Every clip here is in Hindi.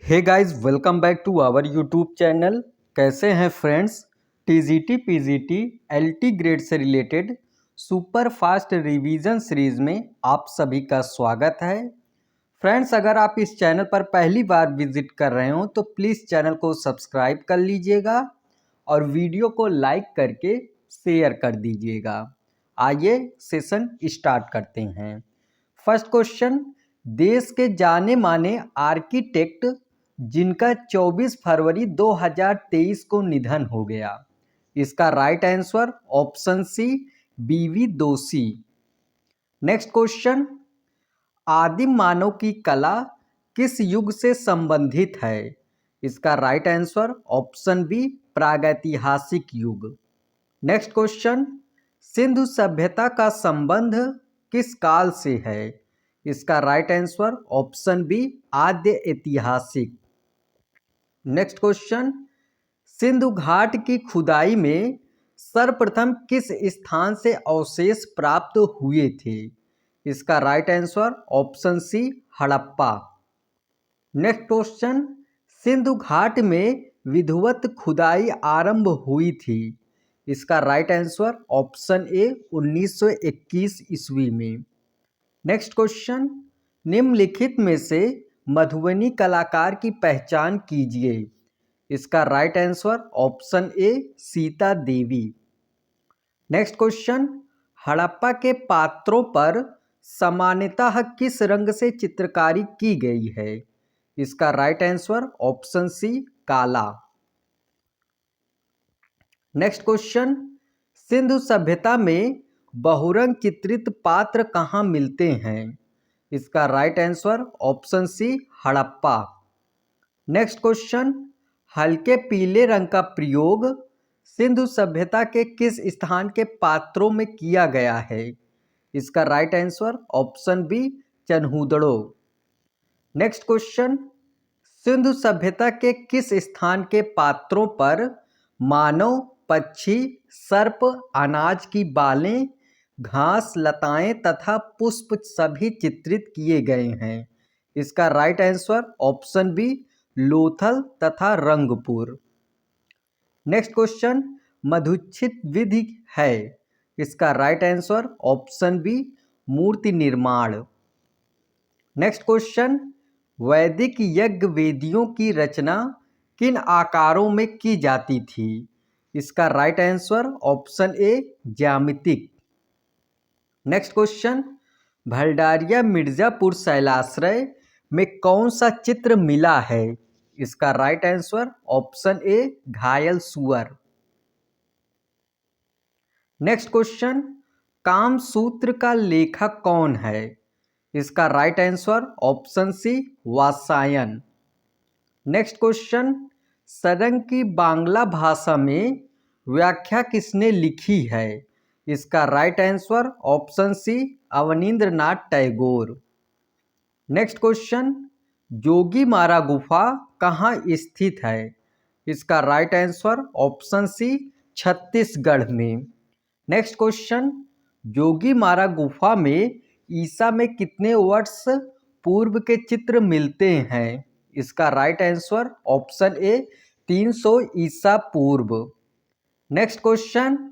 Hey guys, welcome back to our YouTube channel. कैसे हैं friends? TGT PGT LT grade से related super fast revision series में आप सभी का स्वागत है। फ्रेंड्स, अगर आप इस चैनल पर पहली बार विजिट कर रहे हो तो प्लीज़ चैनल को सब्सक्राइब कर लीजिएगा और वीडियो को लाइक करके शेयर कर दीजिएगा। आइए सेशन स्टार्ट करते हैं। फर्स्ट क्वेश्चन, देश के जाने माने आर्किटेक्ट जिनका 24 फरवरी 2023 को निधन हो गया। इसका राइट आंसर ऑप्शन सी बीवी दोषी। नेक्स्ट क्वेश्चन, आदिम मानव की कला किस युग से संबंधित है? इसका राइट आंसर ऑप्शन बी प्रागैतिहासिक युग। नेक्स्ट क्वेश्चन, सिंधु सभ्यता का संबंध किस काल से है? इसका राइट आंसर ऑप्शन बी आद्य ऐतिहासिक। नेक्स्ट क्वेश्चन, सिंधु घाट की खुदाई में सर्वप्रथम किस स्थान से अवशेष प्राप्त हुए थे? इसका right answer option C Harappa. Next question, Sindhu घाट में विधिवत खुदाई आरंभ हुई थी। इसका राइट आंसर ऑप्शन ए 1921 ईस्वी में। नेक्स्ट क्वेश्चन, निम्नलिखित में से मधुबनी कलाकार की पहचान कीजिए। इसका राइट आंसर ऑप्शन ए सीता देवी। नेक्स्ट क्वेश्चन, हड़प्पा के पात्रों पर सामान्यतः किस रंग से चित्रकारी की गई है? इसका राइट आंसर ऑप्शन सी काला। नेक्स्ट क्वेश्चन, सिंधु सभ्यता में बहुरंग चित्रित पात्र कहाँ मिलते हैं? इसका right answer option C Harappa. Next question, हल्के पीले रंग का प्रयोग सिंधु सभ्यता के किस स्थान के पात्रों में किया गया है? इसका right answer option B Chanhudaro. Next question, Sindhu सभ्यता के किस स्थान के पात्रों पर मानव, पक्षी, सर्प, अनाज की बालें, घास, लताएं तथा पुष्प सभी चित्रित किए गए हैं? इसका right answer option B Lothal तथा रंगपुर। नेक्स्ट क्वेश्चन, मधुच्छित विधि है? इसका राइट आंसर ऑप्शन बी मूर्ति निर्माण। नेक्स्ट क्वेश्चन, वैदिक यज्ञ वेदियों की रचना किन आकारों में की जाती थी? इसका राइट आंसर ऑप्शन ए ज्यामितिक। नेक्स्ट क्वेश्चन, भंडारिया मिर्जापुर शैलाश्रय में कौन सा चित्र मिला है? इसका राइट आंसर ऑप्शन ए घायल सुअर। नेक्स्ट क्वेश्चन, कामसूत्र का लेखक कौन है? इसका right answer option C Vatsyayan. Next question, सरंग की बांग्ला भाषा में व्याख्या किसने लिखी है? इसका right answer option C Abanindranath Tagore. Next question, Jogimara गुफा कहाँ स्थित है? इसका right answer option C Chhattisgarh में। नेक्स्ट क्वेश्चन, जोगीमारा गुफा में ईसा में कितने वर्ष पूर्व के चित्र मिलते हैं? इसका राइट आंसर ऑप्शन ए 300 ईसा पूर्व। नेक्स्ट क्वेश्चन,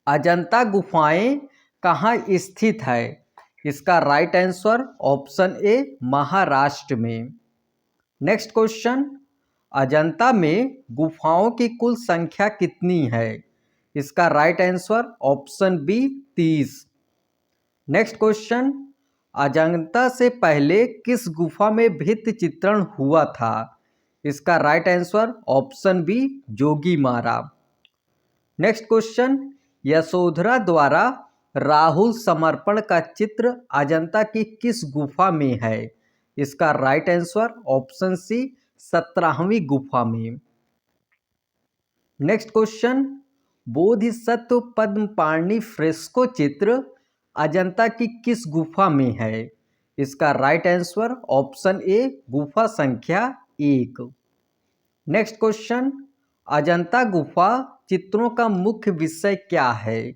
अजंता गुफाएं कहाँ स्थित है? इसका right answer option A Maharashtra में। नेक्स्ट क्वेश्चन, अजंता में गुफाओं की कुल संख्या कितनी है? इसका right answer option B 30। Next question, Ajanta से पहले किस गुफा में भित्ति चित्रण हुआ था? इसका right answer option B Jogimara. Next question, Yashodhara द्वारा राहुल समर्पण का चित्र अजंता की किस गुफा में है? इसका राइट आंसर ऑप्शन सी 17वीं गुफा में। Next question, Bodhisattva Padmapani fresco चित्र अजंता की किस गुफा में है? इसका राइट आंसर ऑप्शन ए गुफा संख्या 1। नेक्स्ट क्वेश्चन, अजंता गुफा चित्रों का मुख्य विषय क्या है?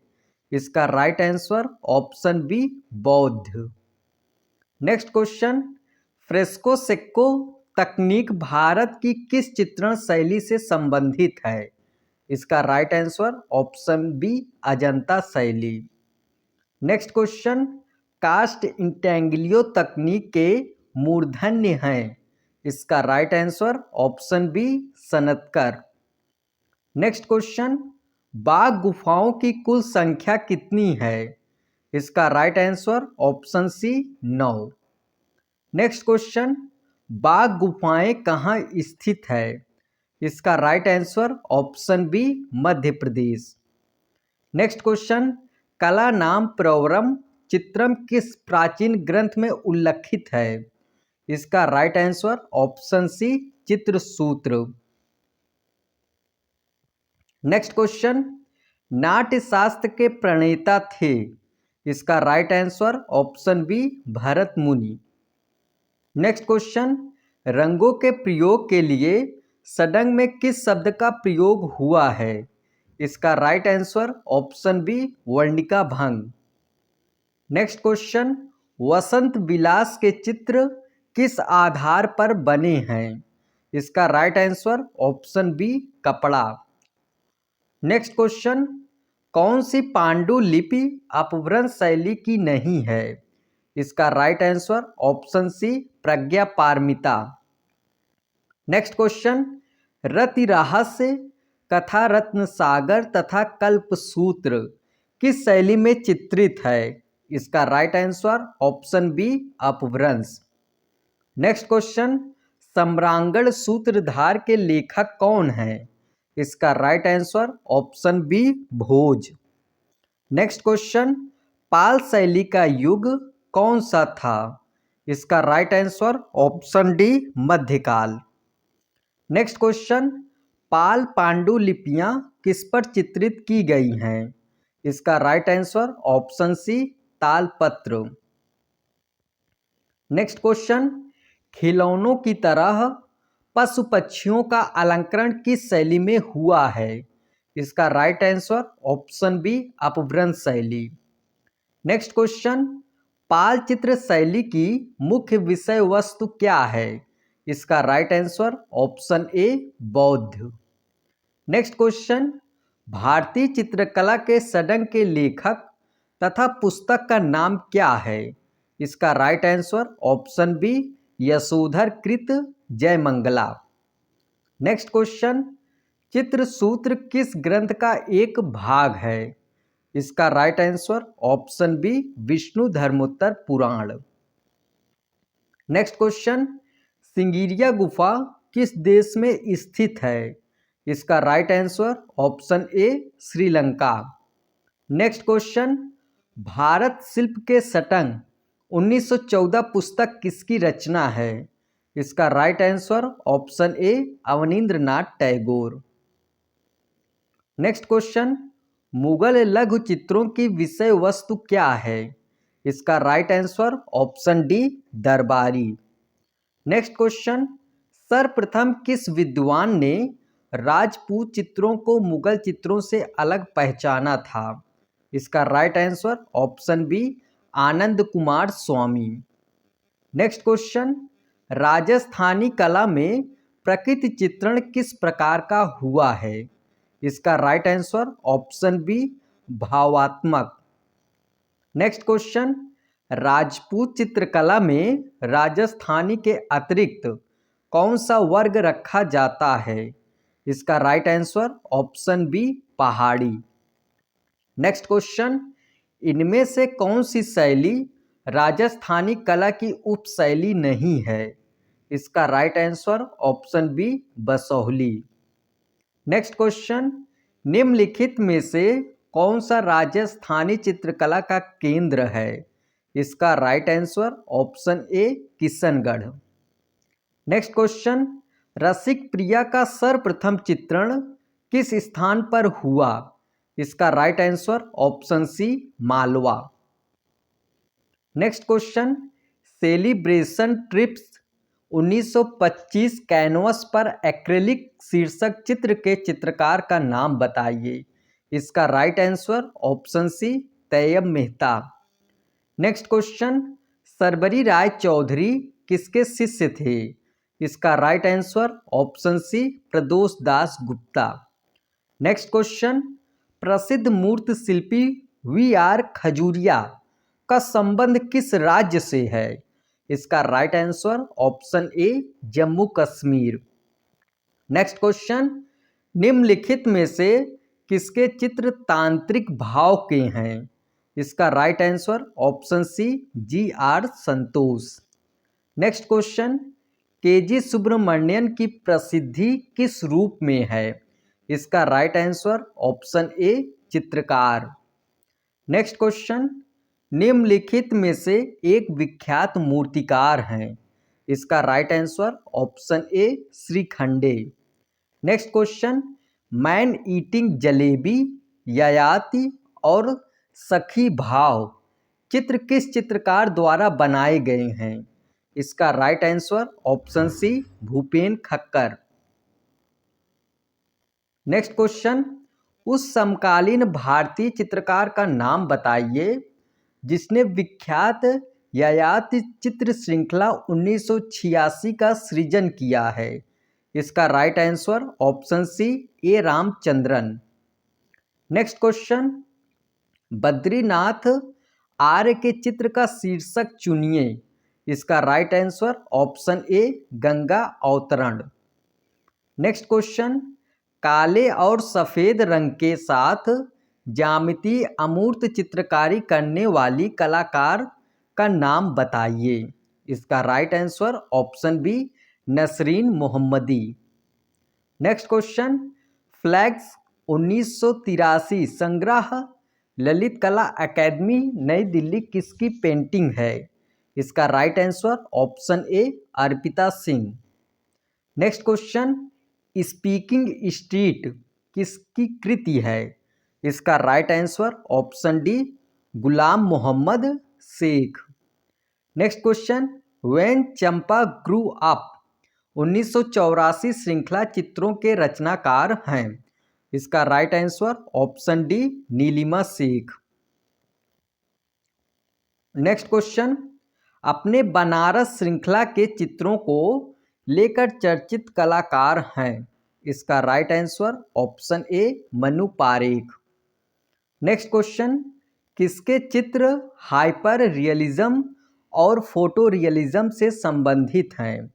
इसका राइट आंसर ऑप्शन बी बौद्ध। नेक्स्ट क्वेश्चन, फ्रेस्को सेक्को तकनीक भारत की किस चित्रण शैली से संबंधित है? इसका right answer option B Ajanta शैली। नेक्स्ट क्वेश्चन, कास्ट इंटेंगिलियो तकनीक के मूर्धन्य हैं। इसका राइट आंसर ऑप्शन बी सनतकर। नेक्स्ट क्वेश्चन, बाघ गुफाओं की कुल संख्या कितनी है? इसका right answer option C 9। Next question, Bagh गुफाएं कहाँ स्थित है? इसका right answer option B Madhya Pradesh. Next question, कला नाम प्रवरम चित्रम किस प्राचीन ग्रंथ में उल्लिखित है? इसका right answer option C Chitrasutra. Next question, Natya Shastra के प्रणेता थे। इसका right answer option B Bharat Muni. Next question, रंगों के प्रयोग के लिए सडंग में किस शब्द का प्रयोग हुआ है? इसका राइट आंसर ऑप्शन बी वर्णिका भंग। नेक्स्ट क्वेश्चन, वसंत विलास के चित्र किस आधार पर बने हैं? इसका राइट आंसर ऑप्शन बी कपड़ा। नेक्स्ट क्वेश्चन, कौन सी पांडुलिपि अपभ्रंश शैली की नहीं है? इसका राइट आंसर ऑप्शन सी प्रज्ञा पारमिता। नेक्स्ट क्वेश्चन, रति रहस्य, कथा रत्न सागर तथा कल्पसूत्र किस शैली में चित्रित है? इसका right answer option B Apabhramsha. Next question, Samarangana Sutradhara के लेखक कौन हैं? इसका right answer option B Bhoj. Next question, Pala शैली का युग कौन सा था? इसका राइट आंसर ऑप्शन डी मध्यकाल। नेक्स्ट क्वेश्चन, पाल पांडुलिपियां किस पर चित्रित की गई हैं? इसका राइट आंसर ऑप्शन सी तालपत्र। नेक्स्ट क्वेश्चन, खिलौनों की तरह पशु पक्षियों का अलंकरण किस शैली में हुआ है? इसका राइट आंसर ऑप्शन बी अपभ्रंश शैली। नेक्स्ट क्वेश्चन, पाल चित्र शैली की मुख्य विषय वस्तु क्या है? इसका राइट आंसर ऑप्शन ए बौद्ध। नेक्स्ट क्वेश्चन, भारतीय चित्रकला के सडंग के लेखक तथा पुस्तक का नाम क्या है? इसका right answer option B Yashodhar कृत जयमंगला। नेक्स्ट क्वेश्चन, चित्रसूत्र किस ग्रंथ का एक भाग है? इसका right answer option B Vishnu Dharmottara Purana. Next question, Sigiriya गुफा किस देश में स्थित है? इसका right answer option A Sri Lanka. Next question, Bharat Shilpa के सटंग 1914 पुस्तक किसकी रचना है? इसका right answer option A Abanindranath Tagore. Next question, Mughal लघु चित्रों की विषय वस्तु क्या है? इसका राइट आंसर ऑप्शन डी दरबारी। नेक्स्ट क्वेश्चन, सर्वप्रथम किस विद्वान ने राजपूत चित्रों को मुगल चित्रों से अलग पहचाना था? इसका right answer option B Anand Kumar स्वामी। नेक्स्ट क्वेश्चन, राजस्थानी कला में प्रकृति चित्रण किस प्रकार का हुआ है? इसका राइट आंसर ऑप्शन बी भावात्मक। नेक्स्ट क्वेश्चन, राजपूत चित्रकला में राजस्थानी के अतिरिक्त कौन सा वर्ग रखा जाता है? इसका right answer option B Pahari. Next question, इनमें से कौन सी शैली राजस्थानी कला की उपशैली नहीं है? इसका right answer option B Basohli. Next question, निम्नलिखित में से कौन सा राजस्थानी चित्रकला का केंद्र है? इसका right answer option A Kishangarh. Next question, Rasik Priya का सर्वप्रथम चित्रण किस स्थान पर हुआ? इसका right answer option C Malwa. Next question, celebration trips 1925 canvas पर एक्रेलिक शीर्षक चित्र के चित्रकार का नाम बताइए। इसका right answer option C Tyeb Mehta. Next question, Sarbari Roy Chowdhury किसके शिष्य थे? इसका right answer option C Pradosh Das Gupta. Next question, प्रसिद्ध मूर्ति शिल्पी वी आर खजूरिया का संबंध किस राज्य से है? इसका राइट आंसर ऑप्शन ए जम्मू कश्मीर। नेक्स्ट क्वेश्चन, निम्नलिखित में से किसके चित्र तांत्रिक भाव के हैं? इसका right answer option C G R Santosh. Next question, K G Subramanyan की प्रसिद्धि किस रूप में है? इसका राइट आंसर ऑप्शन ए चित्रकार। नेक्स्ट क्वेश्चन, निम्नलिखित में से एक विख्यात मूर्तिकार हैं? इसका राइट आंसर ऑप्शन ए Shrikhande. Next question, man eating jalebi, Yayati और सखी भाव चित्र किस चित्रकार द्वारा बनाए गए हैं? इसका right answer option C Bhupen Khakhar. Next question, उस समकालीन भारतीय चित्रकार का नाम बताइए जिसने विख्यात ययाति चित्र श्रृंखला 1986 का सृजन किया है? इसका right answer option C A Ramachandran. Next question, Badrinath Arya के चित्र का शीर्षक चुनिए। इसका right answer option A Ganga अवतरण। नेक्स्ट क्वेश्चन, काले और सफ़ेद रंग के साथ ज्यामितीय अमूर्त चित्रकारी करने वाली कलाकार का नाम बताइए। इसका right answer option B Nasrin Mohammadi. Next question, flags 1983 संग्रह ललित कला अकेदमी नई दिल्ली किसकी पेंटिंग है? इसका right answer option A Arpita Singh. Next question, speaking street किसकी कृति है? इसका right answer option D Ghulam Mohammad Sheikh. Next question, when Champa grew up 1984 श्रृंखला चित्रों के रचनाकार हैं? इसका right answer option D Nilima Sheikh. Next question, अपने बनारस श्रृंखला के चित्रों को लेकर चर्चित कलाकार हैं? इसका राइट आंसर ऑप्शन ए मनु पारेख। नेक्स्ट क्वेश्चन, किसके चित्र हाइपर रियलिज्म और फोटो रियलिज्म से संबंधित हैं?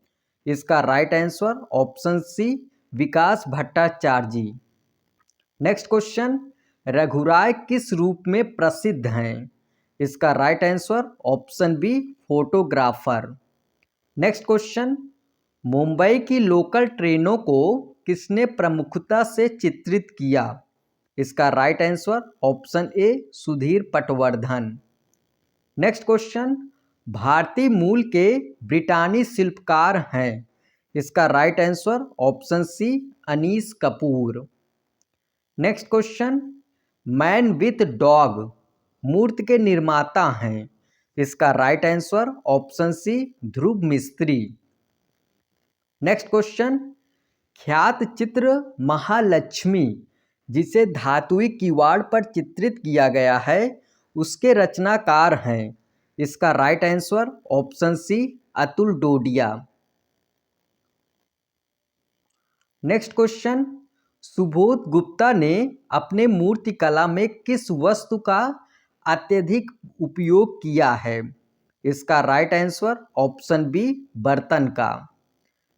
इसका राइट आंसर ऑप्शन सी विकास भट्टाचार्य। नेक्स्ट क्वेश्चन, रघुराय किस रूप में प्रसिद्ध हैं? इसका right answer option B photographer. Next question, Mumbai की लोकल ट्रेनों को किसने प्रमुखता से चित्रित किया? इसका right answer option A Sudhir Patwardhan. Next question, भारतीय मूल के ब्रिटानी शिल्पकार हैं? इसका right answer option C Anish Kapoor. Next question, man with dog मूर्ति के निर्माता हैं? इसका right answer option C Dhruva Mistry. Next question, ख्यात चित्र महालक्ष्मी जिसे धातुई किवाड़ पर चित्रित किया गया है उसके रचनाकार हैं? इसका right answer option C Atul Dodiya. Next question, Subodh Gupta ने अपने मूर्तिकला में किस वस्तु का अत्यधिक उपयोग किया है? इसका राइट आंसर ऑप्शन बी बर्तन का।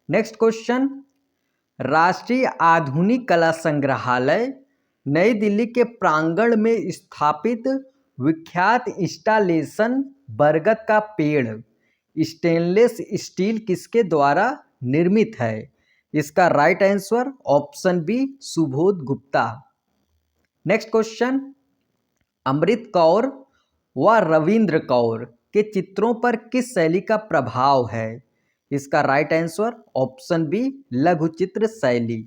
नेक्स्ट क्वेश्चन, राष्ट्रीय आधुनिक कला संग्रहालय नई दिल्ली के प्रांगण में स्थापित विख्यात इंस्टॉलेशन बरगद का पेड़ स्टेनलेस स्टील किसके द्वारा निर्मित है? इसका right answer option B Subodh Gupta. Next question, Amrit Kaur व रविंद्र कौर के चित्रों पर किस शैली का प्रभाव है? इसका राइट आंसर ऑप्शन बी लघु चित्र शैली।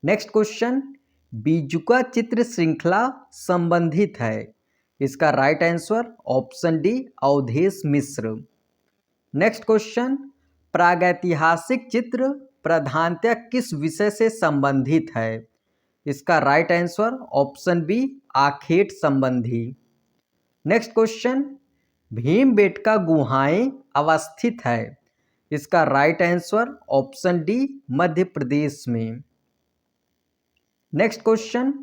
नेक्स्ट क्वेश्चन, बीजुका चित्र श्रृंखला संबंधित है? इसका right answer option D Avadhesh Mishra. Next question, प्रागैतिहासिक चित्र प्रधानतः किस विषय से संबंधित है? इसका राइट आंसर ऑप्शन बी आखेट संबंधी। नेक्स्ट क्वेश्चन, भीमबेटका गुहाएं अवस्थित है? इसका right answer option D Madhya Pradesh में। नेक्स्ट क्वेश्चन,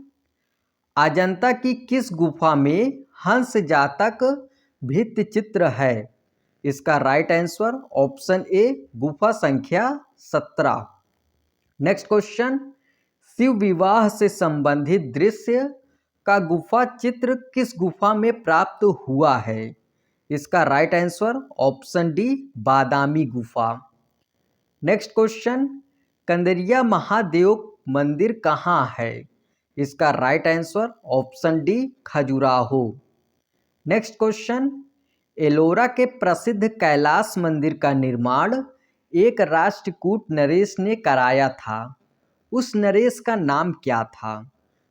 अजंता की किस गुफा में हंस जातक भित्ति चित्र है? इसका राइट आंसर ऑप्शन ए गुफा संख्या 17। नेक्स्ट क्वेश्चन, शिव विवाह से संबंधित दृश्य का गुफा चित्र किस गुफा में प्राप्त हुआ है? इसका राइट आंसर ऑप्शन डी बादामी गुफा। नेक्स्ट क्वेश्चन, कंदरिया महादेव मंदिर कहाँ है? इसका right answer option D Khajuraho. Next question, Ellora के प्रसिद्ध कैलाश मंदिर का निर्माण एक राष्ट्रकूट नरेश ने कराया था। उस नरेश का नाम क्या था?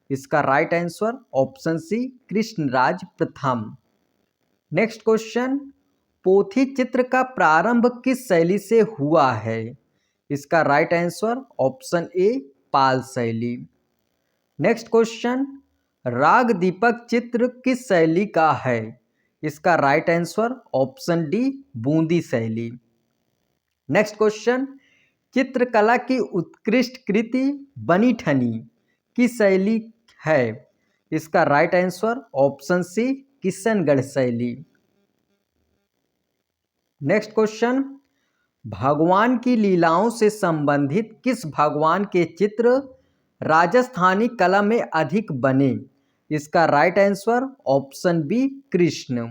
इसका right answer option C Krishnaraj प्रथम। नेक्स्ट क्वेश्चन, पोथी चित्र का प्रारंभ किस शैली से हुआ है? इसका राइट आंसर ऑप्शन ए पाल शैली। नेक्स्ट क्वेश्चन, राग दीपक चित्र किस शैली का है? इसका right answer option D Bundi शैली। नेक्स्ट क्वेश्चन, चित्रकला की उत्कृष्ट कृति बनी ठनी की शैली है? इसका right answer option C Kishangarh शैली। नेक्स्ट क्वेश्चन, भगवान की लीलाओं से संबंधित किस भगवान के चित्र राजस्थानी कला में अधिक बने? इसका right answer option B Krishna.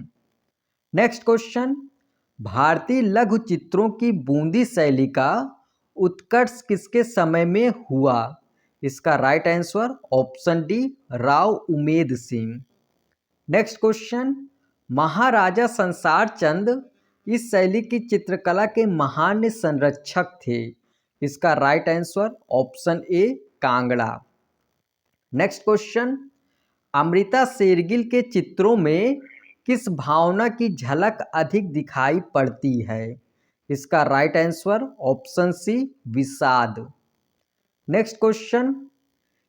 Next question, भारतीय लघु चित्रों की बूंदी शैली का उत्कर्ष किसके समय में हुआ? इसका right answer option D Rao Umed Singh. Next question, Maharaja Sansar Chand इस शैली की चित्रकला के महान संरक्षक थे। इसका right answer option A Kangra. Next question, Amrita Shergil के चित्रों में किस भावना की झलक अधिक दिखाई पड़ती है? इसका राइट आंसर ऑप्शन सी विषाद। नेक्स्ट क्वेश्चन,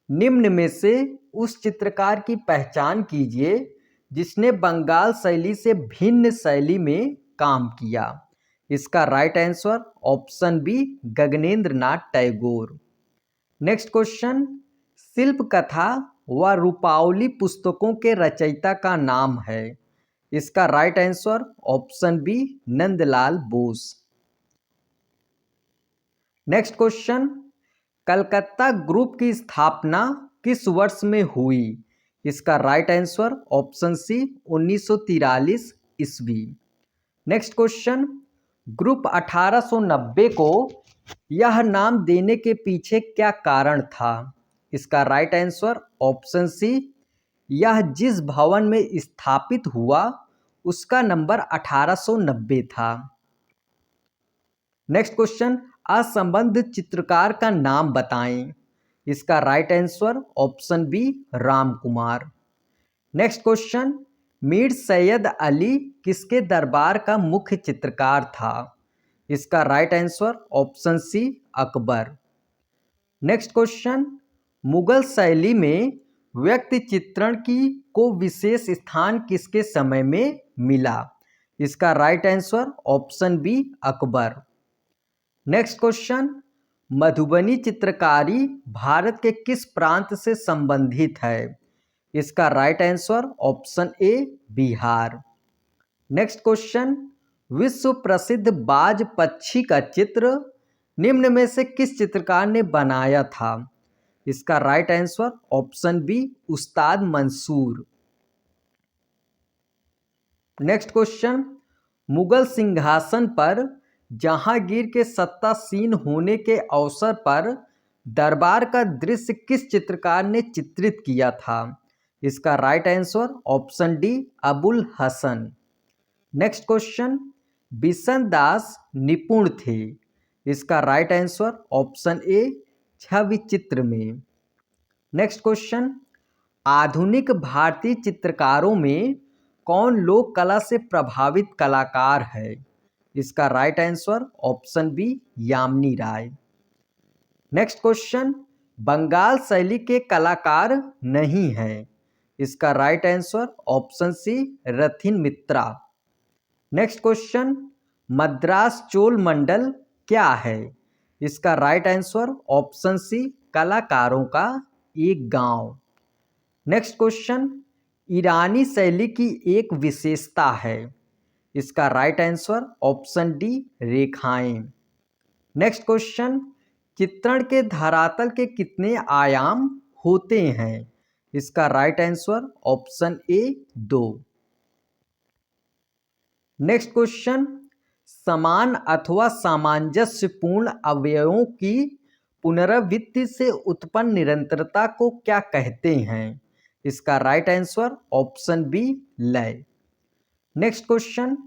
निम्न में से उस चित्रकार की पहचान कीजिए जिसने बंगाल शैली से भिन्न शैली में काम किया। इसका right answer option B Gaganendra Nath Tagore. Next question, शिल्प कथा व रूपावली पुस्तकों के रचयिता का नाम है? इसका right answer option B Nandalal Bose. Next question, Calcutta group की स्थापना किस वर्ष में हुई? इसका राइट आंसर ऑप्शन सी 1943 ईस्वी। नेक्स्ट क्वेश्चन, ग्रुप 1890 को यह नाम देने के पीछे क्या कारण था? इसका राइट आंसर ऑप्शन सी यह जिस भवन में स्थापित हुआ उसका नंबर 1890 था। नेक्स्ट क्वेश्चन, असंबद्ध चित्रकार का नाम बताएं। इसका right answer option B Ram Kumar. Next question, Mir Sayyed Ali किसके दरबार का मुख्य चित्रकार था? इसका right answer option C Akbar. Next question, Mughal शैली में व्यक्ति चित्रण की को विशेष स्थान किसके समय में मिला? इसका right answer option B Akbar. Next question, Madhubani चित्रकारी भारत के किस प्रांत से संबंधित है? इसका right answer option A Bihar. Next question, विश्व प्रसिद्ध बाज पक्षी का चित्र निम्न में से किस चित्रकार ने बनाया था? इसका राइट आंसर ऑप्शन बी उस्ताद मंसूर। नेक्स्ट क्वेश्चन, मुगल सिंहासन पर जहांगीर के सत्तासीन होने के अवसर पर दरबार का दृश्य किस चित्रकार ने चित्रित किया था? इसका right answer option D Abul Hasan. Next question, Bishan Das निपुण थे। इसका राइट आंसर ऑप्शन ए छवि चित्र में। नेक्स्ट क्वेश्चन, आधुनिक भारतीय चित्रकारों में कौन लोक कला से प्रभावित कलाकार है? इसका right answer option B Jamini Roy. Next question, Bengal शैली के कलाकार नहीं हैं। इसका right answer option C Rathin Mitra. Next question, Madras Cholamandal क्या है? इसका राइट आंसर ऑप्शन सी कलाकारों का एक गांव। नेक्स्ट क्वेश्चन, ईरानी शैली की एक विशेषता है। इसका राइट आंसर ऑप्शन डी रेखाएं। नेक्स्ट क्वेश्चन, चित्रण के धरातल के कितने आयाम होते हैं? इसका राइट आंसर ऑप्शन ए 2। नेक्स्ट क्वेश्चन, समान अथवा सामंजस्यपूर्ण अवयवों की पुनरावृत्ति से उत्पन्न निरंतरता को क्या कहते हैं? इसका राइट आंसर ऑप्शन बी लय। नेक्स्ट क्वेश्चन,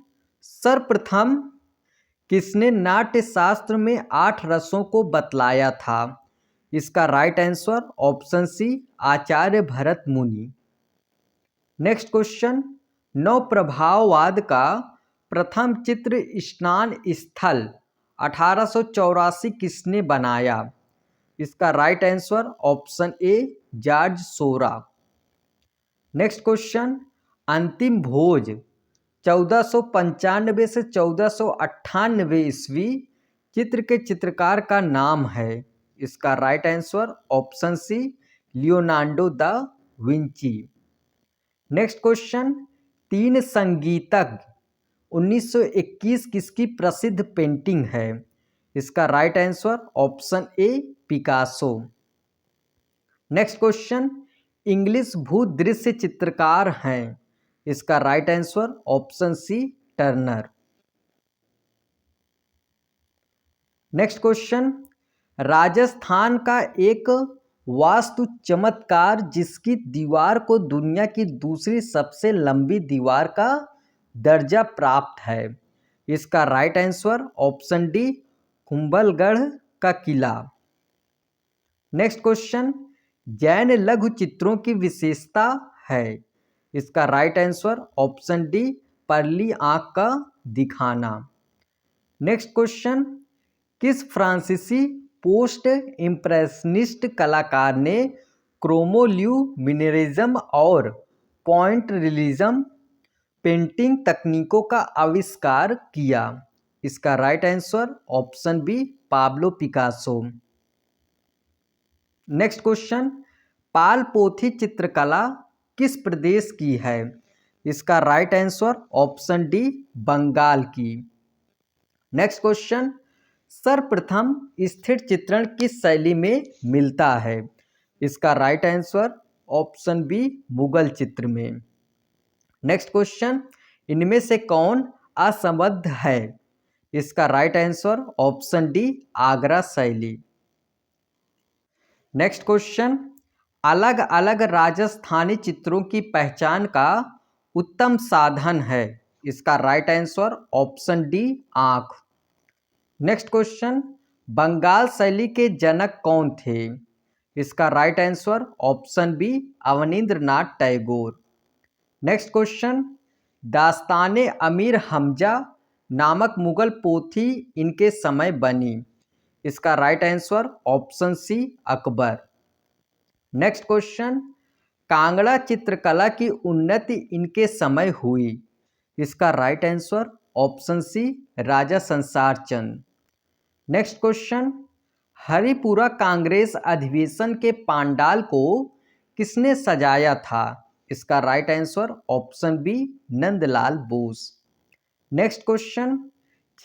सर्वप्रथम किसने नाट्य शास्त्र में 8 रसों को बतलाया था? इसका राइट आंसर ऑप्शन सी आचार्य भरत मुनि। नेक्स्ट क्वेश्चन, नवप्रभाववाद का प्रथम चित्र स्नान स्थल 1884 किसने बनाया? इसका right answer option A George Seurat. Next question, अंतिम भोज 1495 से 1498 ईस्वी चित्र के चित्रकार का नाम है। इसका right answer option C Leonardo da Vinci. Next question, तीन संगीतज्ञ 1921 किसकी प्रसिद्ध पेंटिंग है? इसका right answer option A Picasso. Next question, English भूदृश्य चित्रकार हैं। इसका right answer option C Turner. Next question, Rajasthan का एक वास्तु चमत्कार जिसकी दीवार को दुनिया की दूसरी सबसे लंबी दीवार का दर्जा प्राप्त है। इसका right answer option D Kumbhalgarh का किला। नेक्स्ट क्वेश्चन, जैन लघु चित्रों की विशेषता है। इसका राइट आंसर ऑप्शन डी परली आंख का दिखाना। नेक्स्ट क्वेश्चन, किस फ्रांसीसी पोस्ट इम्प्रेशनिस्ट कलाकार ने क्रोमोल्यूमिनेरिज्म और पॉइंट रियलिज्म पेंटिंग तकनीकों का आविष्कार किया? इसका right answer option B Pablo Picasso. Next question, Pal पोथी चित्रकला किस प्रदेश की है? इसका right answer option D Bengal की। नेक्स्ट क्वेश्चन, सर्वप्रथम स्थिर चित्रण किस शैली में मिलता है? इसका right answer option B Mughal चित्र में। नेक्स्ट क्वेश्चन, इनमें से कौन असंबद्ध है? इसका right answer option D Agra शैली। नेक्स्ट क्वेश्चन, अलग अलग राजस्थानी चित्रों की पहचान का उत्तम साधन है। इसका राइट आंसर ऑप्शन डी आँख। नेक्स्ट क्वेश्चन, बंगाल शैली के जनक कौन थे? इसका right answer option B Abanindranath Tagore. Next question, Dastane Amir Hamza नामक मुगल पोथी इनके समय बनी। इसका right answer option C Akbar. Next question, Kangra चित्रकला की उन्नति इनके समय हुई। इसका right answer option C Raja Sansar Chand. Next question, Haripura Congress अधिवेशन के पांडाल को किसने सजाया था? इसका right answer option B Nandalal Bose. Next question,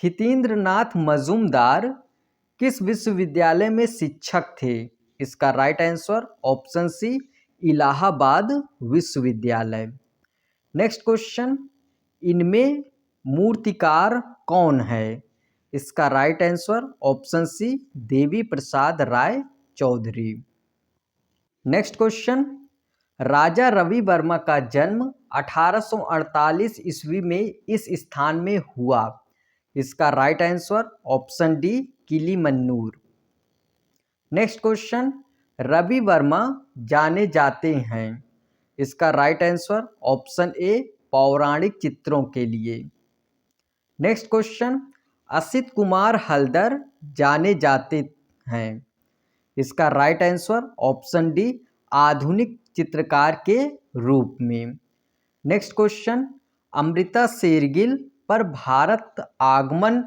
Hitendranath Majumdar किस विश्वविद्यालय में शिक्षक थे? इसका right answer option C Allahabad विश्वविद्यालय। नेक्स्ट क्वेश्चन, इनमें मूर्तिकार कौन है? इसका right answer option C Devi Prasad Roy Chowdhury. Next question, Raja Ravi Varma का जन्म 1848 ईस्वी में इस स्थान में हुआ। इसका right answer option D Kilimanoor. Next question, Ravi Varma जाने जाते हैं। इसका राइट आंसर ऑप्शन ए पौराणिक चित्रों के लिए। नेक्स्ट क्वेश्चन, असित कुमार हल्दर जाने जाते हैं। इसका राइट आंसर ऑप्शन डी आधुनिक चित्रकार के रूप में। नेक्स्ट क्वेश्चन, अमृता शेरगिल पर भारत आगमन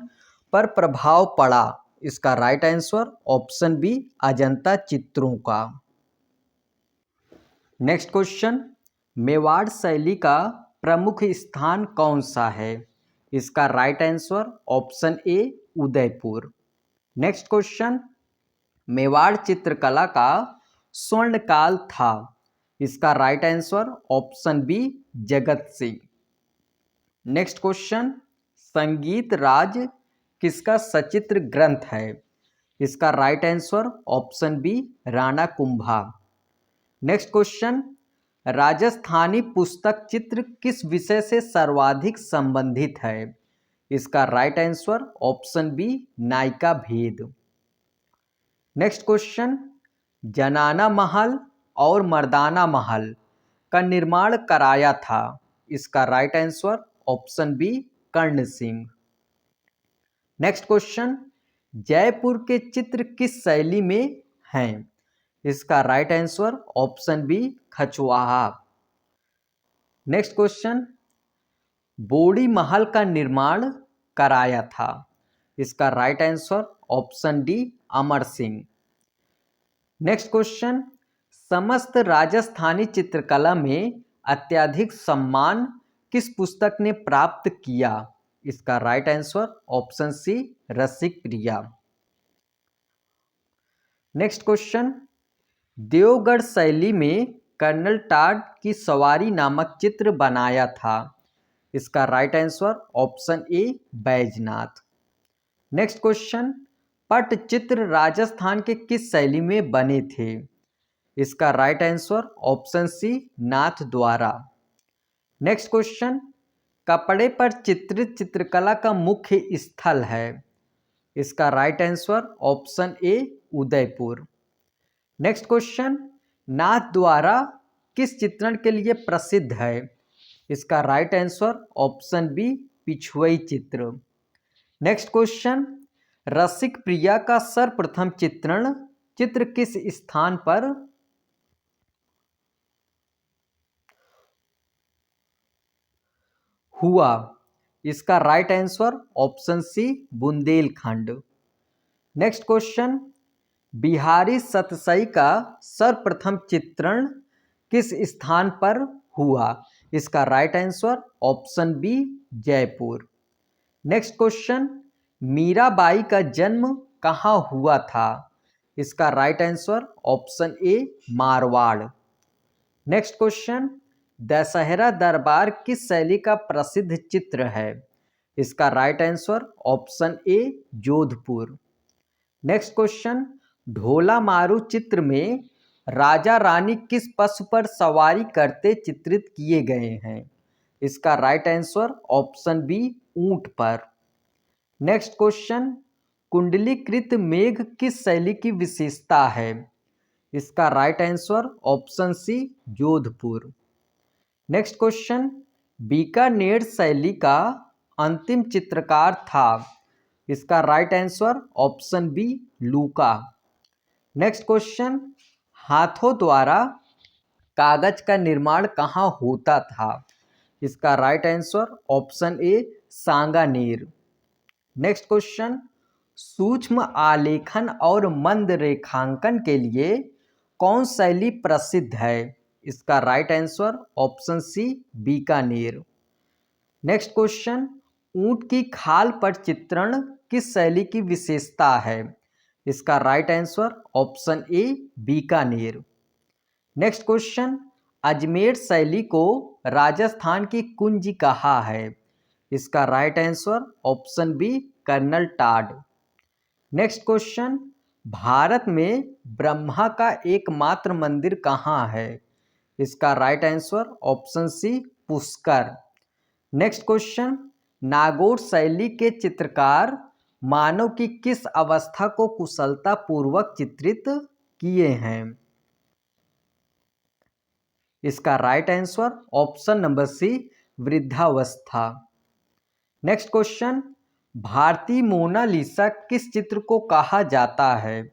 पर प्रभाव पड़ा? इसका right answer option B Ajanta चित्रों का। नेक्स्ट क्वेश्चन, मेवाड़ शैली का प्रमुख स्थान कौन सा है? इसका right answer option A Udaipur. Next question, Mewar चित्रकला का स्वर्ण काल था। इसका right answer option B Jagat Singh. Next question, संगीत राज किसका सचित्र ग्रंथ है? इसका right answer option B Rana Kumbha. Next question, Rajasthani पुस्तक चित्र किस विषय से सर्वाधिक संबंधित है? इसका राइट आंसर ऑप्शन बी नायिका भेद। नेक्स्ट क्वेश्चन, जनाना महल और मर्दाना महल का निर्माण कराया था। इसका right answer option B Karan Singh. Next question, Jaipur के चित्र किस शैली में हैं? इसका right answer option B Kachhwaha. Next question, Bodi Mahal का निर्माण कराया था। इसका right answer option D Amar Singh. Next question, समस्त राजस्थानी चित्रकला में अत्यधिक सम्मान किस पुस्तक ने प्राप्त किया? इसका राइट आंसर ऑप्शन सी रसिक प्रिया। नेक्स्ट क्वेश्चन, देवगढ़ शैली में कर्नल टाड की सवारी नामक चित्र बनाया था। इसका right answer option A Baijnath. Next question, पटचित्र राजस्थान के किस शैली में बने थे? इसका right answer option C Nath द्वारा। नेक्स्ट क्वेश्चन, कपड़े पर चित्रित चित्रकला का मुख्य स्थल है। इसका right answer option A Udaipur. Next question, Nathdwara किस चित्रण के लिए प्रसिद्ध है? इसका right answer option B Pichhwai चित्र। नेक्स्ट क्वेश्चन, रसिक प्रिया का सर्वप्रथम चित्र किस स्थान पर हुआ? इसका right answer option C Bundelkhand. Next question, Bihari Satsai का सर्वप्रथम चित्रण किस स्थान पर हुआ? इसका right answer option B Jaipur. Next question, Mirabai का जन्म कहाँ हुआ था? इसका right answer option A Marwar. Next question, Dussehra Darbar किस शैली का प्रसिद्ध चित्र है? इसका right answer option A Jodhpur. Next question, Dhola Maru चित्र में राजा रानी किस पशु पर सवारी करते चित्रित किए गए हैं? इसका राइट आंसर ऑप्शन बी ऊंट पर। नेक्स्ट क्वेश्चन, कुंडलीकृत मेघ किस शैली की विशेषता है? इसका right answer option C Jodhpur. Next question, Bikaner शैली का अंतिम चित्रकार था। इसका right answer option B Luka. Next question, हाथों द्वारा कागज का निर्माण कहाँ होता था? इसका right answer option A Sanganer. Next question, सूक्ष्म आलेखन और मंद रेखांकन के लिए कौन शैली प्रसिद्ध है? इसका right answer option C Bikaner. Next question, ऊंट की खाल पर चित्रण किस शैली की विशेषता है? इसका right answer option A Bikaner. Next question, Ajmer शैली को राजस्थान की कुंजी कहा है? इसका right answer option B colonel Tod. Next question, Bharat में ब्रह्मा का एकमात्र मंदिर कहाँ है? इसका right answer option C Pushkar. Next question, Nagaur शैली के चित्रकार मानव की किस अवस्था को कुशलता पूर्वक चित्रित किए हैं? इसका right answer option number C वृद्धावस्था। नेक्स्ट क्वेश्चन, भारतीय मोनालिसा किस चित्र को कहा जाता है?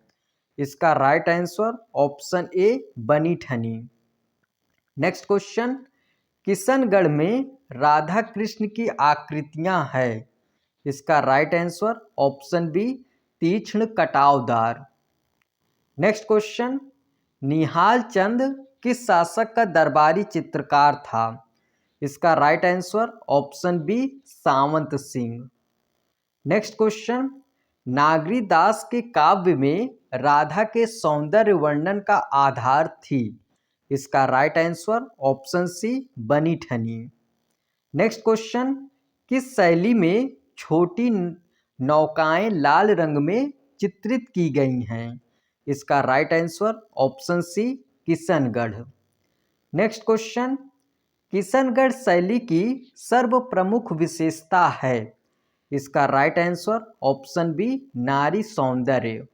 इसका राइट आंसर ऑप्शन ए बनी ठनी। नेक्स्ट क्वेश्चन, किशनगढ़ में राधा कृष्ण की आकृतियां हैं। इसका राइट आंसर ऑप्शन बी तीक्ष्ण कटावदार। नेक्स्ट क्वेश्चन, निहाल चंद किस शासक का दरबारी चित्रकार था? इसका right answer option B Sawant Singh. Next question, Nagaridas के काव्य में राधा के सौंदर्य वर्णन का आधार थी? इसका राइट आंसर ऑप्शन सी बनी ठनी। नेक्स्ट क्वेश्चन, किस शैली में छोटी नौकाएं लाल रंग में चित्रित की गई हैं? इसका right answer option C Kishangarh. Next question, Kishangarh शैली की सर्वप्रमुख विशेषता है? इसका राइट आंसर ऑप्शन बी नारी सौंदर्य।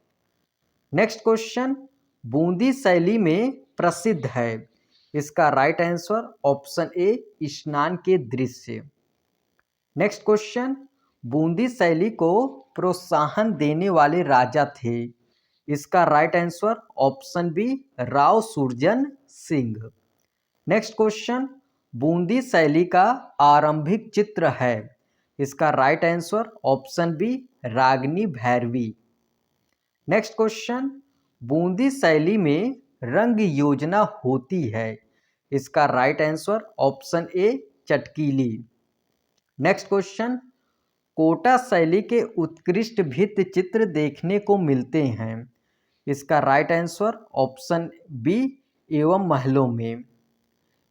नेक्स्ट क्वेश्चन, बूंदी शैली में प्रसिद्ध है? इसका राइट आंसर ऑप्शन ए स्नान के दृश्य। नेक्स्ट क्वेश्चन, बूंदी शैली को प्रोत्साहन देने वाले राजा थे? इसका right answer option B Rao Surjan Singh. Next question, Bundi शैली का आरंभिक चित्र है? इसका right answer option B Ragini Bhairavi. Next question, Bundi शैली में रंग योजना होती है? इसका राइट आंसर ऑप्शन ए चटकीली। नेक्स्ट क्वेश्चन, कोटा शैली के उत्कृष्ट भित्ति चित्र देखने को मिलते हैं? इसका राइट आंसर ऑप्शन बी एवं महलों में।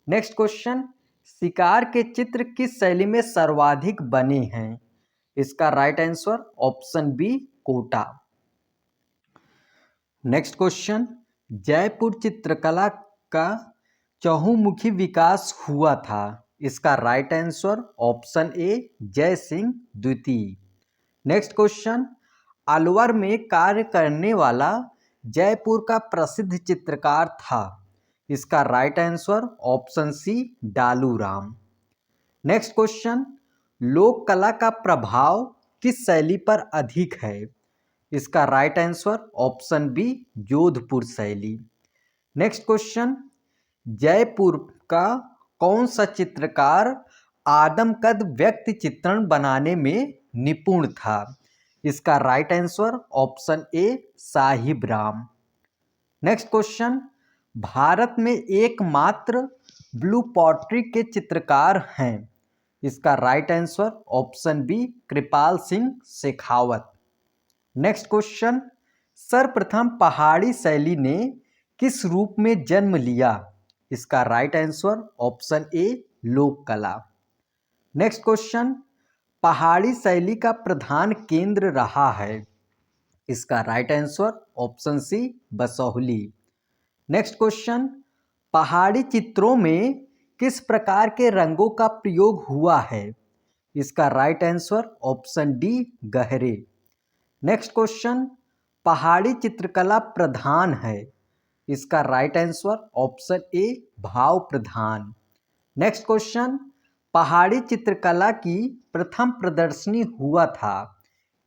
नेक्स्ट क्वेश्चन, शिकार के चित्र किस शैली में सर्वाधिक बने हैं? इसका right answer option B Kota. Next question, Jaipur चित्रकला का चहुमुखी विकास हुआ था? इसका राइट आंसर ऑप्शन ए जय सिंह द्वितीय। नेक्स्ट क्वेश्चन, अलवर में कार्य करने वाला जयपुर का प्रसिद्ध चित्रकार था? इसका राइट आंसर ऑप्शन सी डालू राम। नेक्स्ट क्वेश्चन, लोक कला का प्रभाव किस शैली पर अधिक है? इसका right answer option B Jodhpur शैली। नेक्स्ट क्वेश्चन, जयपुर का कौन सा चित्रकार आदमकद व्यक्ति चित्रण बनाने में निपुण था? इसका राइट आंसर ऑप्शन ए साहिब राम। नेक्स्ट क्वेश्चन, भारत में एकमात्र ब्लू पॉटरी के चित्रकार हैं? इसका राइट आंसर ऑप्शन बी कृपाल सिंह शेखावत। नेक्स्ट क्वेश्चन, सर्वप्रथम पहाड़ी शैली ने किस रूप में जन्म लिया? इसका राइट आंसर ऑप्शन ए लोक कला। नेक्स्ट क्वेश्चन, पहाड़ी शैली का प्रधान केंद्र रहा है? इसका right answer option C Basohli. Next question, Pahari चित्रों में किस प्रकार के रंगों का प्रयोग हुआ है? इसका राइट आंसर ऑप्शन डी गहरे। नेक्स्ट क्वेश्चन, पहाड़ी चित्रकला प्रधान है? इसका राइट आंसर ऑप्शन ए भाव प्रधान। नेक्स्ट क्वेश्चन, पहाड़ी चित्रकला की प्रथम प्रदर्शनी हुआ था?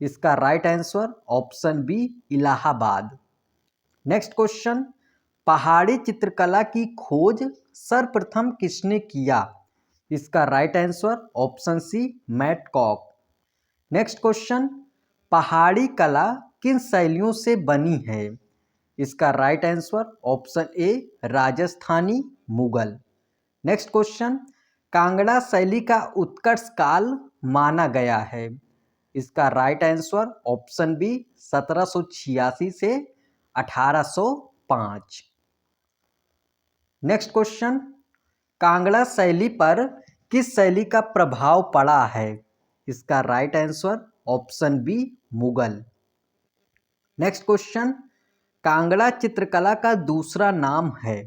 इसका right answer option B Allahabad. Next question, पहाड़ी चित्रकला की खोज सर्वप्रथम किसने किया? इसका right answer option C Metcalfe. Next question, Pahari कला किन शैलियों से बनी है? इसका right answer option A Rajasthani Mughal. Next question, Kangra शैली का उत्कर्ष काल माना गया है? इसका राइट आंसर ऑप्शन बी 1786 से 1805। नेक्स्ट क्वेश्चन, कांगड़ा शैली पर किस शैली का प्रभाव पड़ा है? इसका right answer option B Mughal. Next question, Kangra चित्रकला का दूसरा नाम है?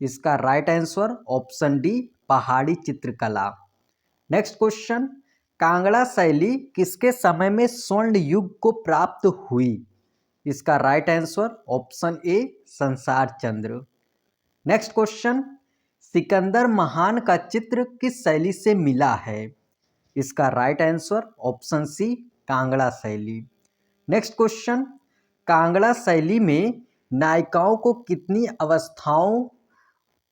इसका राइट आंसर ऑप्शन डी पहाड़ी चित्रकला। नेक्स्ट क्वेश्चन, कांगड़ा शैली किसके समय में स्वर्ण युग को प्राप्त हुई? इसका राइट आंसर ऑप्शन ए संसार चंद्र। नेक्स्ट क्वेश्चन, सिकंदर महान का चित्र किस शैली से मिला है? इसका right answer option C Kangra शैली। नेक्स्ट क्वेश्चन, कांगड़ा शैली में नायिकाओं को कितनी अवस्थाओं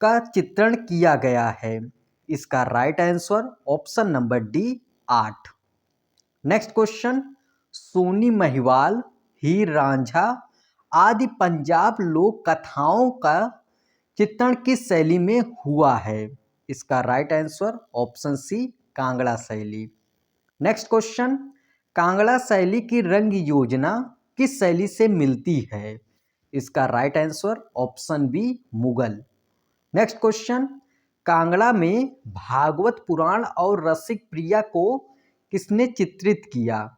का चित्रण किया गया है? इसका right answer option number D 8। Next question, Sohni Mahiwal, Heer Ranjha आदि पंजाब लोक कथाओं का चित्रण किस शैली में हुआ है? इसका right answer option C, Kangra शैली। नेक्स्ट क्वेश्चन, कांगड़ा शैली की रंग योजना किस शैली से मिलती है? इसका right answer option B, Mughal. Next question, Kangra में भागवत पुराण और रसिक प्रिया को किसने चित्रित किया?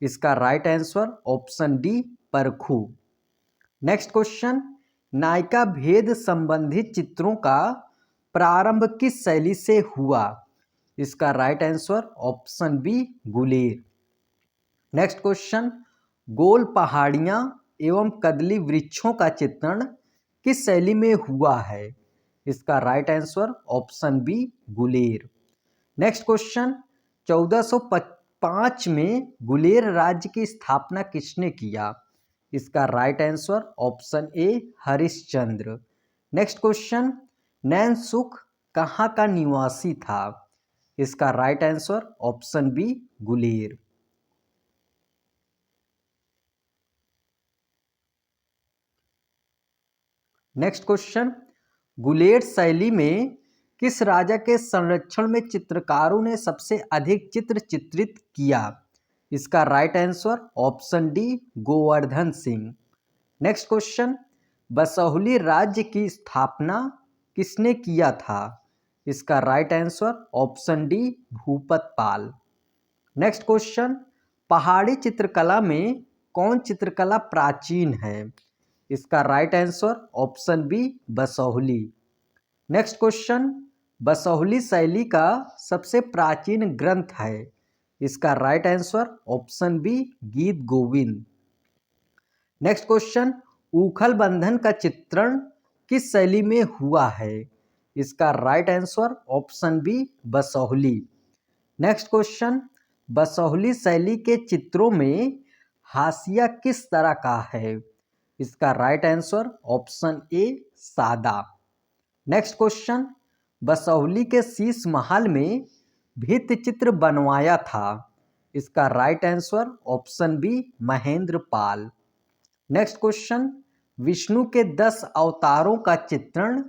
इसका right answer option D, Parkhu. Next question, नायिका भेद संबंधित चित्रों का प्रारंभ किस शैली से हुआ? इसका right answer option B, Guler. Next question, गोल पहाड़ियां एवं कदली वृक्षों का चित्रण किस शैली में हुआ है? इसका right answer option B, Guler. Next question, 1405 में गुलेर राज्य की स्थापना किसने किया? इसका right answer option A, Harishchandra. Next question, Nainsukh कहाँ का निवासी था? इसका right answer option B, Guler. Next question, Guler शैली में किस राजा के संरक्षण में चित्रकारों ने सबसे अधिक चित्र चित्रित किया? इसका right answer option D, Govardhan Singh. Next question, Basohli राज्य की स्थापना किसने किया था? इसका right answer option D, Bhupat Pal. Next question, पहाड़ी चित्रकला में कौन चित्रकला प्राचीन है? इसका right answer option B, Basohli. Next question, Basohli शैली का सबसे प्राचीन ग्रंथ है? इसका राइट आंसर ऑप्शन बी, गीत गोविंद। नेक्स्ट क्वेश्चन, उखल बंधन का चित्रण किस शैली में हुआ है? इसका right answer option B, Basohli. Next question, Basohli शैली के चित्रों में हाशिया किस तरह का है? इसका राइट आंसर ऑप्शन ए, सादा। नेक्स्ट क्वेश्चन, बसोहली के शीश महल में भित्ति चित्र बनवाया था? इसका right answer option B, Mahendra Pal. Next question, Vishnu के 10 अवतारों का चित्रण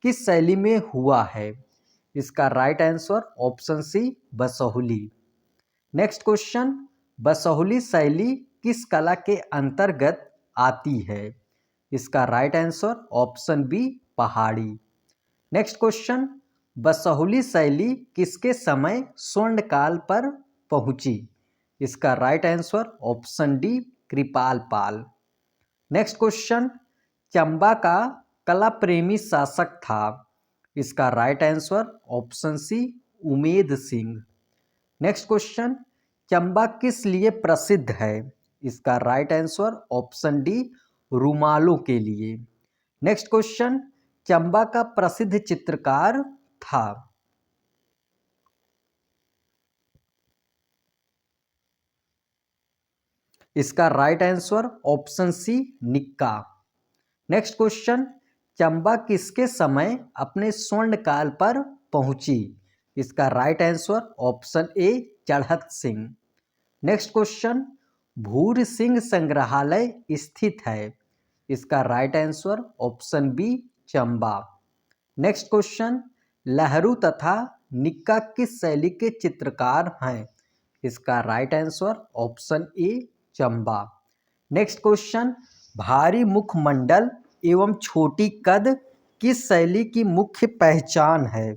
किस शैली में हुआ है? इसका right answer option C, Basohli. Next question, Basohli शैली किस कला के अंतर्गत आती है? इसका right answer option B, Pahari. Next question, Basohli शैली किसके समय स्वर्णकाल पर पहुंची? इसका right answer option D, Kripal Pal. Next question, Chamba का कला प्रेमी शासक था? इसका right answer option C, Umed Singh. Next question, Chamba किस लिए प्रसिद्ध है? इसका राइट आंसर ऑप्शन डी, रुमालों के लिए। नेक्स्ट क्वेश्चन, चंबा का प्रसिद्ध चित्रकार था? इसका राइट आंसर ऑप्शन सी, निक्का। नेक्स्ट क्वेश्चन, चंबा किसके समय अपने स्वर्णकाल पर पहुंची? इसका राइट आंसर ऑप्शन ए, चढ़त सिंह। नेक्स्ट क्वेश्चन, भूर सिंह संग्रहालय स्थित है? इसका right answer option B, Chamba. Next question, Lahru तथा निक्का किस शैली के चित्रकार हैं? इसका right answer option A, Chamba. Next question, भारी मुखमंडल एवं छोटी कद किस शैली की मुख्य पहचान है?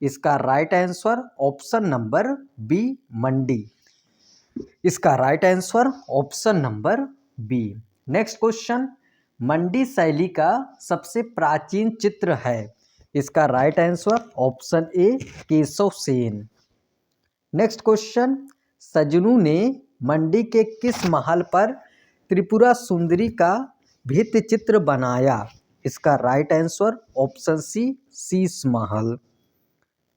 इसका right answer option number B, Mandi. इसका right answer option number B. Next question, Mandi शैली का सबसे प्राचीन चित्र है? इसका right answer option A, Keshav Sen. Next question, Sajnu ने मंडी के किस महल पर त्रिपुरा सुंदरी का भित्ति चित्र बनाया? इसका राइट आंसर ऑप्शन सी, शीश महल।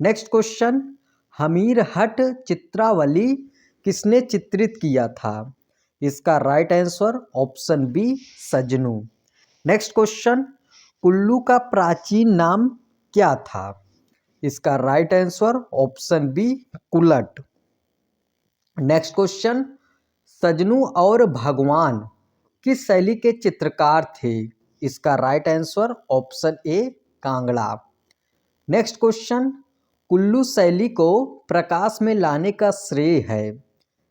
नेक्स्ट क्वेश्चन, हमीर हट चित्रावली किसने चित्रित किया था? इसका right answer option B, Sajnu. Next question, Kullu का प्राचीन नाम क्या था? इसका right answer option B, Kulat. Next question, Sajnu और भगवान किस शैली के चित्रकार थे? इसका right answer option A Kangra. Next question, Kullu शैली को प्रकाश में लाने का श्रेय है?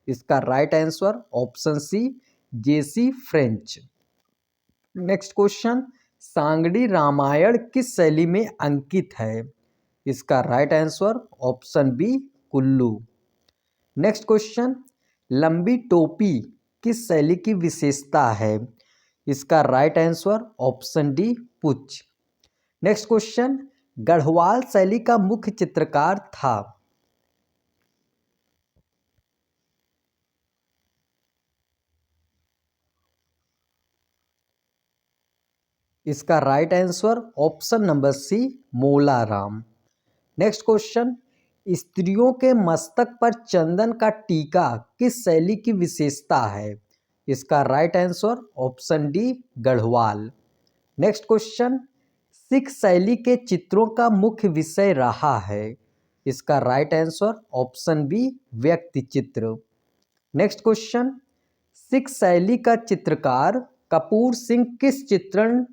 इसका right answer option C JC French. Next question, Sangri Ramayana किस शैली में अंकित है? इसका right answer option B Kullu. Next question, लंबी टोपी किस शैली की विशेषता है? इसका right answer option D Poonch. Next question, Garhwal शैली का मुख्य चित्रकार था? इसका right answer option number C Molaram. Next question, स्त्रियों के मस्तक पर चंदन का टीका किस शैली की विशेषता है? इसका right answer option D Garhwal. Next question, Sikh शैली के चित्रों का मुख्य विषय रहा है? इसका राइट आंसर ऑप्शन बी व्यक्ति चित्र। नेक्स्ट क्वेश्चन, सिख शैली का चित्रकार कपूर सिंह किस चित्रण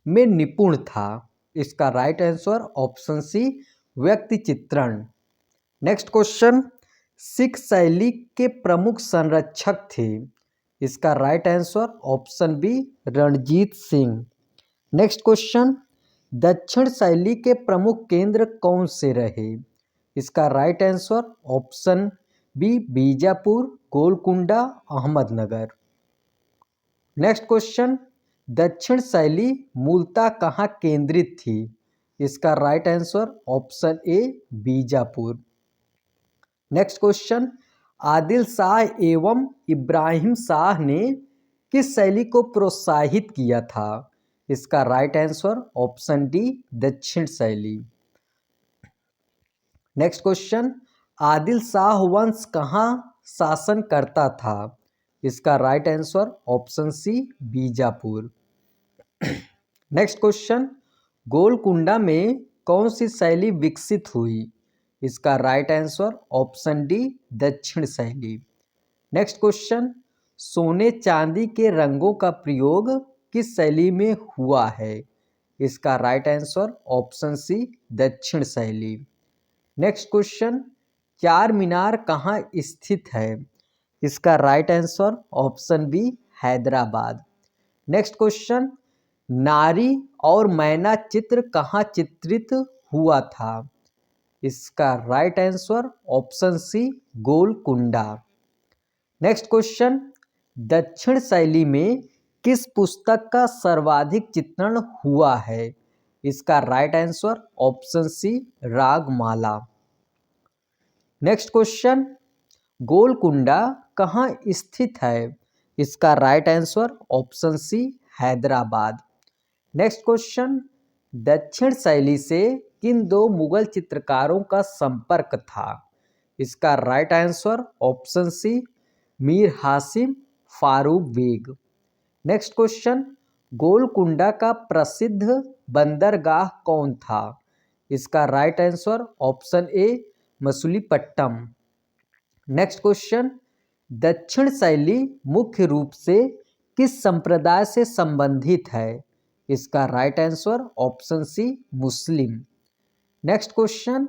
में निपुण था? इसका राइट आंसर ऑप्शन सी व्यक्ति चित्रण। नेक्स्ट क्वेश्चन, सिख शैली के प्रमुख संरक्षक थे? इसका right answer option B Ranjit Singh. Next question, दक्षिण शैली के प्रमुख केंद्र कौन से रहे? इसका right answer option B Bijapur, Golconda, Ahmednagar. Next question, दक्षिण शैली मूलतः कहाँ केंद्रित थी? इसका right answer option A Bijapur. Next question, Adil Shah एवं इब्राहिम शाह ने किस शैली को प्रोत्साहित किया था? इसका राइट आंसर ऑप्शन डी दक्षिण शैली। नेक्स्ट क्वेश्चन, आदिल शाह वंश कहाँ शासन करता था? इसका right answer option C Bijapur. Next question, Golconda में कौन सी शैली विकसित हुई? इसका राइट आंसर ऑप्शन डी दक्षिण शैली। नेक्स्ट क्वेश्चन, सोने चांदी के रंगों का प्रयोग किस शैली में हुआ है? इसका राइट आंसर ऑप्शन सी दक्षिण शैली। नेक्स्ट क्वेश्चन, चार मीनार कहाँ स्थित है? इसका right answer option B Hyderabad. Next question, नारी और मैना चित्र कहाँ चित्रित हुआ था? इसका right answer option C Golconda. Next question, दक्षिण शैली में किस पुस्तक का सर्वाधिक चित्रण हुआ है? इसका right answer option C ragamala. Next question, Golconda कहाँ स्थित है? इसका right answer option C Hyderabad. Next question, दक्षिण शैली से किन दो मुगल चित्रकारों का संपर्क था? इसका right answer option C Mir Hashim, Farooq Beg. Next question, Golconda का प्रसिद्ध बंदरगाह कौन था? इसका right answer option A Machilipatnam. Next question, दक्षिण शैली मुख्य रूप से किस संप्रदाय से संबंधित है? इसका right answer option C Muslim. Next question,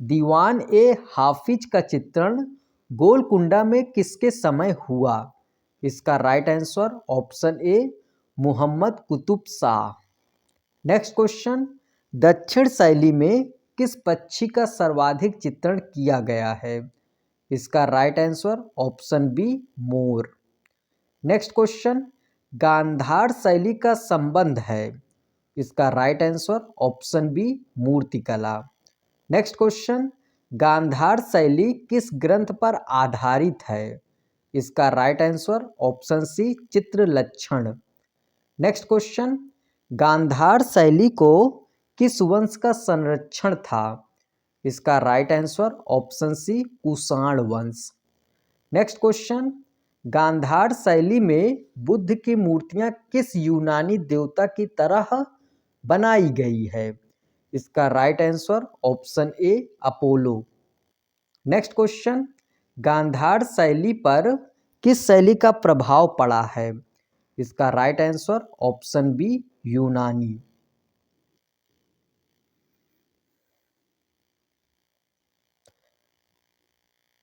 Diwan e Hafiz का चित्रण गोलकुंडा में किसके समय हुआ? इसका right answer option A Mohammad Qutb Shah. Next question, दक्षिण शैली में किस पक्षी का सर्वाधिक चित्रण किया गया है? इसका राइट आंसर ऑप्शन बी मोर। नेक्स्ट क्वेश्चन, गांधार शैली का संबंध है? इसका राइट आंसर ऑप्शन बी मूर्तिकला। नेक्स्ट क्वेश्चन, गांधार शैली किस ग्रंथ पर आधारित है? इसका राइट आंसर ऑप्शन सी चित्र लक्षण। नेक्स्ट क्वेश्चन, गांधार शैली को किस वंश का संरक्षण था? इसका right answer option C Kushan वंश। नेक्स्ट क्वेश्चन, गांधार शैली में बुद्ध की मूर्तियां किस यूनानी देवता की तरह बनाई गई है? इसका right answer option A Apollo. Next question, Gandhara शैली पर किस शैली का प्रभाव पड़ा है? इसका राइट आंसर ऑप्शन बी यूनानी।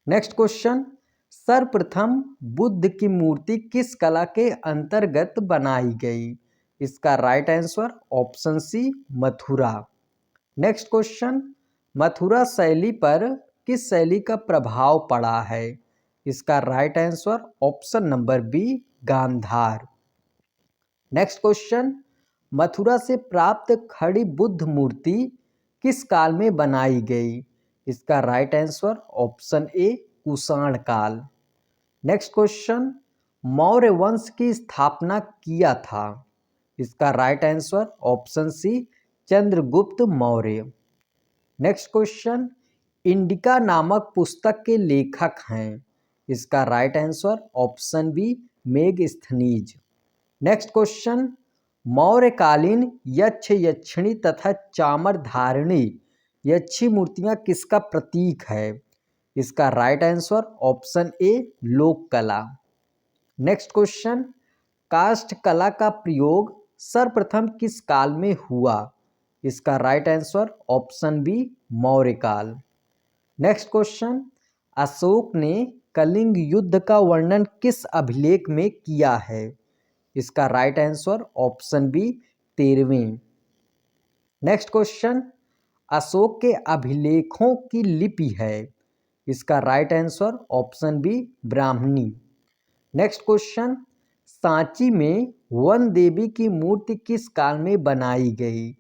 नेक्स्ट क्वेश्चन, सर्वप्रथम बुद्ध की मूर्ति किस कला के अंतर्गत बनाई गई? इसका right answer option C Mathura. Next question, Mathura शैली पर किस शैली का प्रभाव पड़ा है? इसका right answer option number B Gandhara. Next question, Mathura से प्राप्त खड़ी बुद्ध मूर्ति किस काल में बनाई गई? इसका right answer option A Kushan काल। नेक्स्ट क्वेश्चन, मौर्य वंश की स्थापना किया था? इसका right answer option C Chandragupta Maurya. Next question, Indica नामक पुस्तक के लेखक हैं? इसका right answer option B Megasthenes. Next question, मौर्यकालीन यक्ष यक्षिणी तथा चामर धारिणी यक्षी मूर्तियां किसका प्रतीक है? इसका राइट आंसर ऑप्शन ए लोक कला। नेक्स्ट क्वेश्चन, काष्ठ कला का प्रयोग सर्वप्रथम किस काल में हुआ? इसका right answer option B Maurya काल। नेक्स्ट क्वेश्चन, अशोक ने कलिंग युद्ध का वर्णन किस अभिलेख में किया है? इसका राइट आंसर ऑप्शन बी 13वें। नेक्स्ट क्वेश्चन, अशोक के अभिलेखों की लिपि है? इसका राइट आंसर ऑप्शन बी ब्राह्मणी। नेक्स्ट क्वेश्चन, सांची में वन देवी की मूर्ति किस काल में बनाई गई?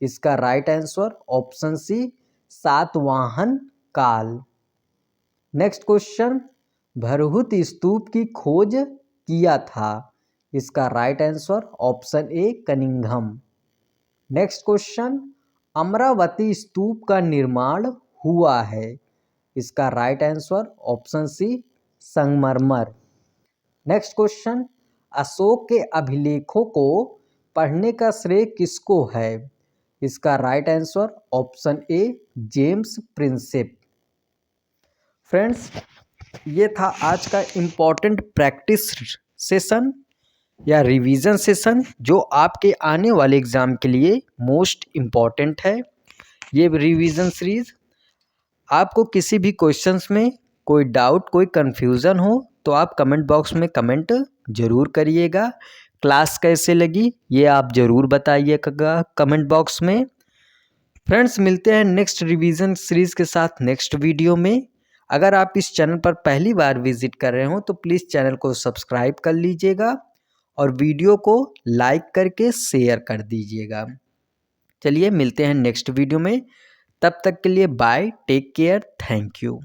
इसका right answer option C Satavahana काल। नेक्स्ट क्वेश्चन, भरहुत स्तूप की खोज किया था? इसका right answer option A Cunningham. Next question, Amaravati Stupa का निर्माण हुआ है? इसका राइट आंसर ऑप्शन सी संगमरमर। नेक्स्ट क्वेश्चन, अशोक के अभिलेखों को पढ़ने का श्रेय किसको है? इसका राइट आंसर ऑप्शन ए जेम्स प्रिंसेप। फ्रेंड्स, ये था आज का इम्पॉर्टेंट प्रैक्टिस सेशन या रिवीजन सेशन जो आपके आने वाले एग्ज़ाम के लिए मोस्ट इम्पॉर्टेंट है। ये रिवीजन सीरीज़ आपको किसी भी क्वेश्चंस में कोई डाउट कोई कन्फ्यूज़न हो तो आप कमेंट बॉक्स में कमेंट ज़रूर करिएगा। क्लास कैसे लगी ये आप ज़रूर बताइएगा कमेंट बॉक्स में। फ्रेंड्स, मिलते हैं नेक्स्ट रिवीजन सीरीज़ के साथ नेक्स्ट वीडियो में। अगर आप इस चैनल पर पहली बार विजिट कर रहे हो तो प्लीज़ चैनल को सब्सक्राइब कर लीजिएगा और वीडियो को लाइक करके शेयर कर दीजिएगा। चलिए मिलते हैं नेक्स्ट वीडियो में, तब तक के लिए bye, take care, thank you.